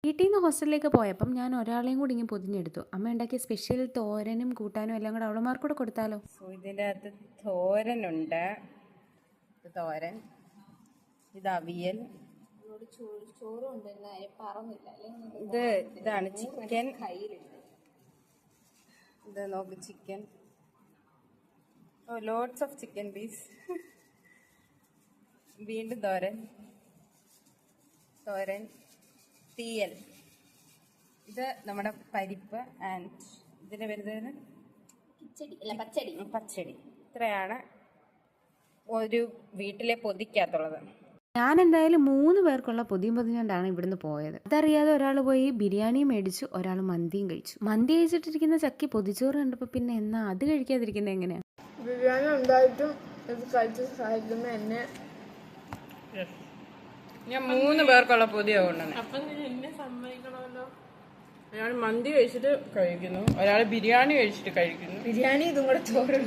വീട്ടിൽ നിന്ന് ഹോസ്റ്റലിലേക്ക് പോയപ്പം ഞാൻ ഒരാളെയും കൂടി ഇങ്ങനെ പൊതിഞ്ഞെടുത്തു. അമ്മ ഉണ്ടാക്കിയ സ്പെഷ്യൽ തോരനും കൂട്ടാനും എല്ലാം കൂടെ അവളുമാർക്കൂടെ കൊടുത്താലോ. ഇതിൻ്റെ അകത്ത് തോരനുണ്ട്. തോരൻ, ഇത് അവിയൽ, ഇതാണ് ചിക്കൻ. ഇത് നോക്ക്, chicken. Lots of chicken piece. വീണ്ടും തോരൻ, തീയൽ. ഇത് നമ്മുടെ പരിപ്പ് ആൻഡ് ഇതിന്റെ വരുന്നത് പച്ചടി. ഇത്രയാണ് ഒരു വീട്ടിലെ പൊതിക്കകത്തുള്ളത്. ഞാൻ എന്തായാലും 3 പേർക്കുള്ള പൊതിഞ്ഞുകൊണ്ടാണ് ഇവിടുന്ന് പോയത്. അതറിയാതെ ഒരാൾ പോയി ബിരിയാണി മേടിച്ചു, ഒരാൾ മന്തിയും കഴിച്ചു. മന്തി കഴിച്ചിട്ടിരിക്കുന്ന ചക്കി പൊതിച്ചോറ് കണ്ടപ്പോൾ പിന്നെ എന്നാ അത് കഴിക്കാതിരിക്കുന്നത് എങ്ങനെയാ? ബിരിയാണി ഉണ്ടായിട്ടും ഇത് കഴിച്ച് സഹായിക്കുന്ന എന്നെ ഞാൻ 3 പേർക്കുള്ള പൊതിയാ കൊണ്ടുവന്നെ. അപ്പം എന്നെ സമ്മതിക്കണമല്ലോ. ഒരാൾ മന്തി കഴിച്ചിട്ട് കഴിക്കുന്നു, ഒരാൾ ബിരിയാണി കഴിച്ചിട്ട് കഴിക്കുന്നു. ബിരിയാണി ഇതും കൂടെ ചോറ്